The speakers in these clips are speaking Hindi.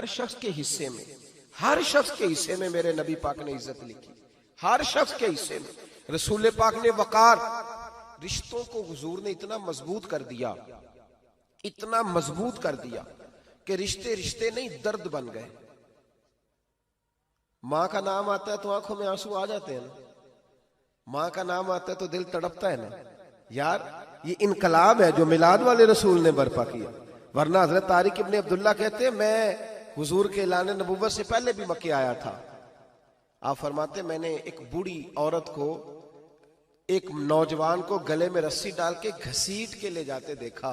हर शख्स के हिस्से में, हर शख्स के हिस्से में मेरे नबी पाक ने इज्जत लिखी, हर शख्स के हिस्से में। रसूल पाक ने वकार, रिश्तों को हुजूर ने इतना मजबूत कर दिया, इतना मजबूत कर दिया कि रिश्ते रिश्ते नहीं दर्द बन गए। माँ का नाम आता है तो आंखों में आंसू आ जाते हैं ना, माँ का नाम आता है तो दिल तड़पता है ना यार। ये इनकलाब है जो मिलाद वाले रसूल ने बर्पा किया। वरना हजरत तारिक इब्ने अब्दुल्ला कहते हैं मैं हुजूर के ऐलान नबुव्वत से पहले भी मक्के आया था। आप फरमाते मैंने एक बूढ़ी औरत को, एक नौजवान को गले में रस्सी डाल के घसीट के ले जाते देखा,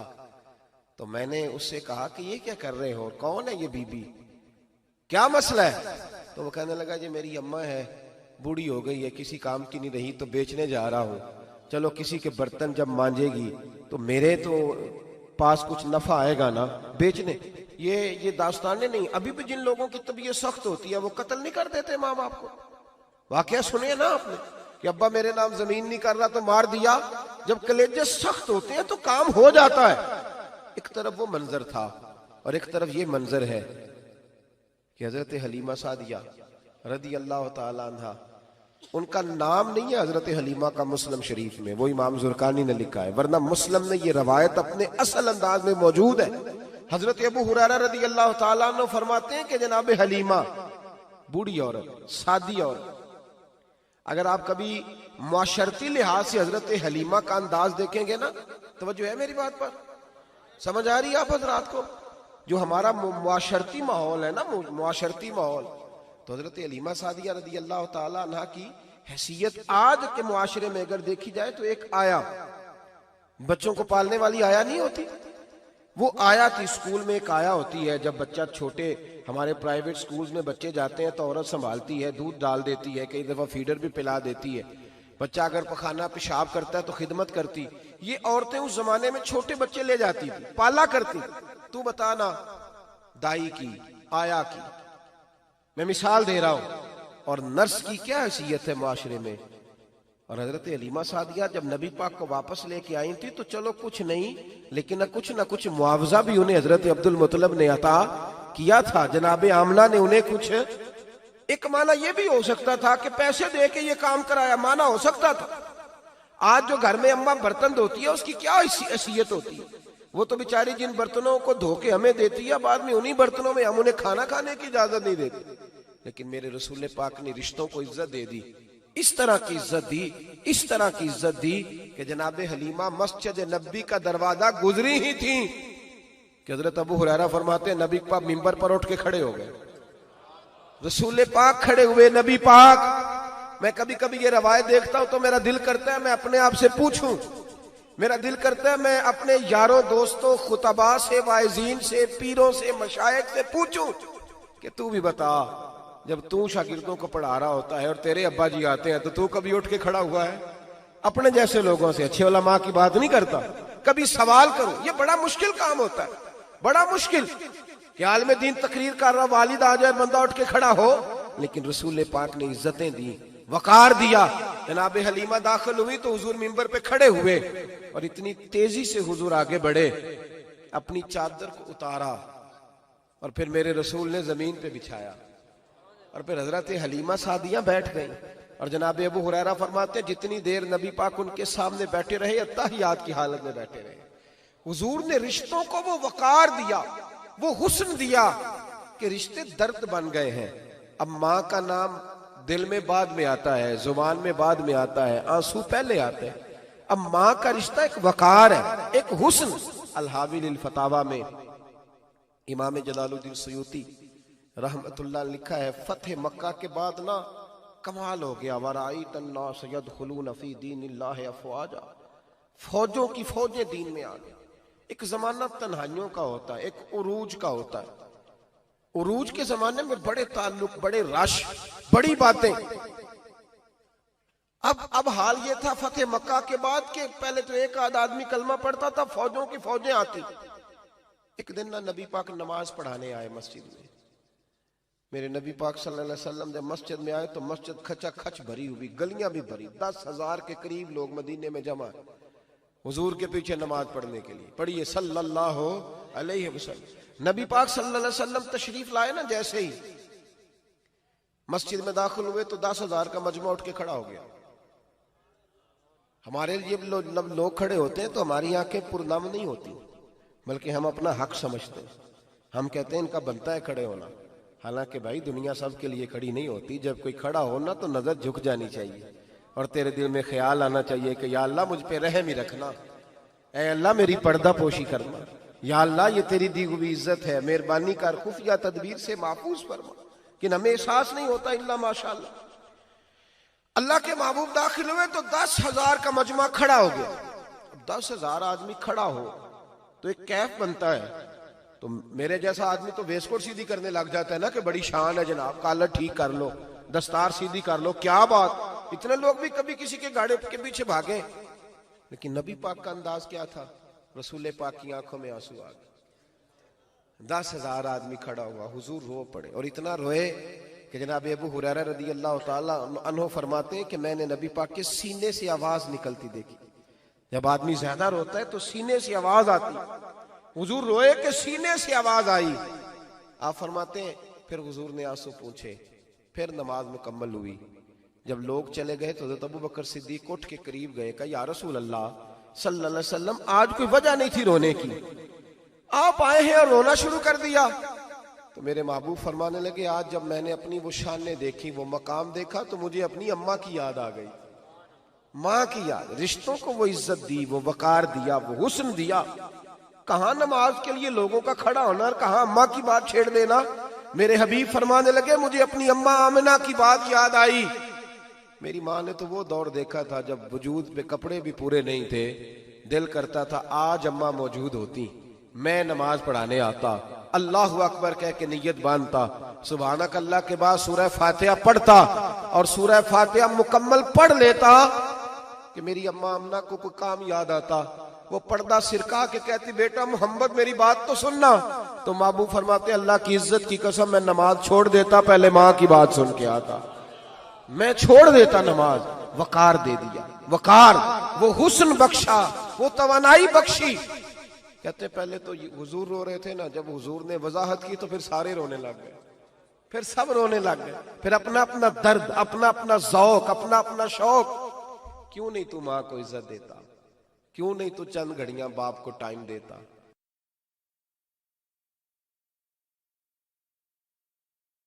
तो मैंने उससे कहा कि ये क्या कर रहे हो, कौन है ये बीबी, क्या मसला है? तो वो कहने लगा जी मेरी अम्मा है, बूढ़ी हो गई है, किसी काम की नहीं रही, तो बेचने जा रहा हूं। चलो किसी के बर्तन जब मांजेगी तो मेरे तो पास कुछ नफा आएगा ना बेचने। ये दास्तानें नहीं। अभी भी जिन लोगों की तबीयत सख्त होती है वो कत्ल नहीं कर देते माँ बाप को। वाकया सुनिए ना आपने कि अब्बा मेरे नाम जमीन नहीं कर रहा तो मार दिया। जब कलेजे सख्त होते हैं तो काम हो जाता है। एक तरफ वो मंजर था और एक तरफ ये मंजर है कि हजरत हलीमा सादिया रदी अल्लाह ताला अन्हा, उनका नाम नहीं है हजरत हलीमा का मुस्लिम शरीफ में, वो इमाम जुरकानी ने लिखा है, वरना मुस्लिम में ये रवायत अपने असल अंदाज में मौजूद है। हजरत अबू हुरैरा रदी अल्लाह ताला अन्हु फरमाते हैं कि जनाब हलीमा बूढ़ी औरत, सादी औरत। अगर आप कभी मुआशरती लिहाज से हजरत हलीमा का अंदाज देखेंगे ना, तवज्जो है मेरी बात पर, समझ आ रही है आप हजरात को? जो हमारा मुआशरती माहौल है ना, मुआशरती माहौल, तो हजरत हलीमा सादिया रदी अल्लाह ताला अन्हा की हैसियत आज के मुआशरे में अगर देखी जाए तो एक आया, बच्चों को पालने वाली आया नहीं होती, वो आया थी। स्कूल में एक आया होती है, जब बच्चा छोटे, हमारे प्राइवेट स्कूल्स में बच्चे जाते हैं तो औरत संभालती है, दूध डाल देती है, कई दफा फीडर भी पिला देती है। बच्चा अगर पखाना पेशाब करता है तो खिदमत करती। ये औरतें उस जमाने में छोटे बच्चे ले जाती थी, पाला करती। तू बताना दाई की, आया की, मैं मिसाल दे रहा हूं। और नर्स की क्या हैसियत है माशरे में। और हजरत हलीमा सादिया जब नबी पाक को वापस लेके आई थी तो चलो कुछ नहीं, लेकिन ना कुछ मुआवजा भी उन्हें हजरत अब्दुल मुत्तलिब ने अता किया था। जनाब आमना ने उन्हें कुछ, एक माना यह भी हो सकता था कि पैसे दे के ये काम कराया, माना हो सकता था। आज जो घर में अम्मा बर्तन धोती है उसकी क्या हैसियत होती है? वो तो बेचारी जिन बर्तनों को धो के हमें देती है, बाद में उन्हीं बर्तनों में हम उन्हें खाना खाने की इजाजत नहीं देते। लेकिन मेरे रसूल पाक ने रिश्तों को इज्जत दे दी, इस तरह की इज्जत दी, इस तरह की इज्जत दी कि जनाब हलीमा मस्जिद नबी का दरवाजा गुजरी ही थी कि हजरत अबू हुरैरा फरमाते हैं नबी पाक मिंबर पर उठ के खड़े हो गए। रसूल पाक खड़े हुए, नबी पाक। मैं कभी कभी ये रवायत देखता हूं तो मेरा दिल करता है मैं अपने आप से पूछूं, मेरा दिल करता है मैं अपने यारों दोस्तों खुतबा से, वाइजीन से, पीरों से, मशाइख से पूछूं कि तू भी बता, जब तू शागिर्दों को पढ़ा रहा होता है और तेरे अब्बा जी आते हैं तो तू कभी उठ के खड़ा हुआ है? अपने जैसे लोगों से, अच्छे उलमा की बात नहीं करता, कभी सवाल करो। ये बड़ा मुश्किल काम होता है, बड़ा मुश्किल कि आलिम दीन तकरीर कर रहा, वालिद आ जाए, बंदा उठ के खड़ा हो। लेकिन रसूल पाक ने इज्जतें दी, वकार दिया। जनाब हलीमा दाखिल हुई तो हुजूर मिंबर पे खड़े हुए और इतनी तेजी से हुजूर आगे बढ़े, अपनी चादर को उतारा और फिर मेरे रसूल ने जमीन पे बिछाया और फिर हजरत हलीमा सादिया बैठ गई। और जनाब अबू हुरैरा फरमाते जितनी देर नबी पाक उनके सामने बैठे रहे, अत्तहियात की हालत में बैठे रहे। हुजूर ने रिश्तों को वो वकार दिया, वो हुस्न दिया कि रिश्ते दर्द बन गए हैं। अब माँ का नाम दिल में बाद में आता है, जुबान में बाद में आता है, आंसू पहले आते हैं। अब माँ का रिश्ता एक वकार है, एक हुस्न। अल-हावी लिल फतावा में इमाम जलालुद्दीन सयूती रहमतुल्लाह लिखा है, फतेह मक्का के बाद ना कमाल हो गया, वराईत अन्नास यदखुलून फी दीनिल्लाहि अफवाजा, फौजों की फौजें दीन में आ गई। एक जमाना तन्हाइयों का होता है, एक उरूज का होता है। उरूज के जमाने में बड़े ताल्लुक, बड़े रश, बड़ी बातें। अब हाल ये था फतेह मक्का के बाद के पहले तो एक आध आदमी कलमा पढ़ता था, फौजों की फौजें आती। एक दिन ना नबी पाक नमाज पढ़ाने आए मस्जिद में। मेरे नबी पाक सल्लल्लाहु अलैहि वसल्लम जब मस्जिद में आए तो मस्जिद खचा खच भरी हुई, गलियां भी भरी, 10,000 के करीब लोग मदीने में जमा। हुजूर के पीछे नमाज पढ़ने के लिए। पढ़िए सल्लल्लाहु अलैहि वसल्लम। नबी पाक सल्लल्लाहु अलैहि वसल्लम तशरीफ लाए ना, जैसे ही मस्जिद में दाखिल हुए तो 10,000 का मजमा उठ के खड़ा हो गया। हमारे लिए लोग खड़े होते हैं तो हमारी आंखें पुरनम नहीं होती, बल्कि हम अपना हक समझते हैं। हम कहते हैं इनका बनता है खड़े होना। हालांकि भाई दुनिया सब के लिए खड़ी नहीं होती। जब कोई खड़ा हो ना तो नजर झुक जानी चाहिए और तेरे दिल में ख्याल आना चाहिए कि या अल्लाह मुझ पे रहम ही रखना, ऐ अल्लाह मेरी पर्दा पोशी करना, या अल्लाह ये तेरी दी हुई इज्जत है, मेहरबानी कर, खुफिया तदबीर से महफूज फरमा। कि हमें एहसास नहीं होता इल्ला माशाअल्लाह। अल्लाह के महबूब दाखिल हुए तो 10,000 का मजमा खड़ा हो गया। 10,000 आदमी खड़ा हो तो एक कैफ बनता है। तो मेरे जैसा आदमी तो वेस्टकोट सीधी करने लग जाता है ना कि बड़ी शान है जनाब, कॉलर ठीक कर लो, दस्तार सीधी कर लो, क्या बात। इतने लोग भी कभी किसी के गाड़े के पीछे भागे, लेकिन नबी पाक का अंदाज क्या था? रसूल पाक की आंखों में आंसू आ गए। 10,000 आदमी खड़ा हुआ, हुजूर रो पड़े और इतना रोए कि जनाब अबू हुरैरा रदी अल्लाह ताला अन्हु फरमाते हैं कि मैंने नबी पाक के सीने से आवाज निकलती देखी। जब आदमी ज्यादा रोता है तो सीने से आवाज आती। हुजूर रोए कि सीने से आवाज आई। आप फरमाते हैं फिर हुजूर ने आंसू पूछे, फिर नमाज मुकम्मल हुई। जब लोग चले गए तो हज़रत अबू बकर सिद्दीक उठ के करीब गए, कहा या रसूल अल्लाह सल्लल्लाहु अलैहि वसल्लम, आज कोई वजह नहीं थी रोने की, आप आए हैं और रोना शुरू कर दिया। तो मेरे महबूब फरमाने लगे, आज जब मैंने अपनी वो शानें देखी, वो मकाम देखा, तो मुझे अपनी अम्मा की याद आ गई। माँ की याद, रिश्तों को वो इज्जत दी, वो वकार दिया, वो हुस्न दिया। कहाँ नमाज के लिए लोगों का खड़ा होना और कहाँ अम्मा की बात छेड़ देना। मेरे हबीब फरमाने लगे, मुझे अपनी अम्मा आमिना की बात याद आई। मेरी माँ ने तो वो दौर देखा था जब वजूद पे कपड़े भी पूरे नहीं थे, दिल करता था आज अम्मा मौजूद होती, मैं नमाज पढ़ाने आता, अल्लाह अकबर कह के नियत बांधता, सुभानक अल्लाह के बाद सूरह फातिहा पढ़ता और सूरह फातिहा मुकम्मल पढ़ लेता कि मेरी अम्मा अम्ना को कोई काम याद आता। वो पर्दा सिरका के कहती, बेटा मोहम्मद मेरी बात तो सुनना। तो महबूब फरमाते, अल्लाह की इज्जत की कसम मैं नमाज छोड़ देता, पहले माँ की बात सुन के आता। मैं छोड़ देता नमाज। वकार दे दिया, वकार, वो हुस्न बख्शा, वो तवानाई बख्शी। कहते पहले तो हुजूर रो रहे थे ना, जब हुजूर ने वजाहत की तो फिर सारे रोने लग गए, फिर सब रोने लग गए। फिर अपना अपना दर्द, अपना अपना ज़ौक, अपना अपना शौक। क्यों नहीं तू माँ को इज्जत देता? क्यों नहीं तू चंद घड़ियां बाप को टाइम देता?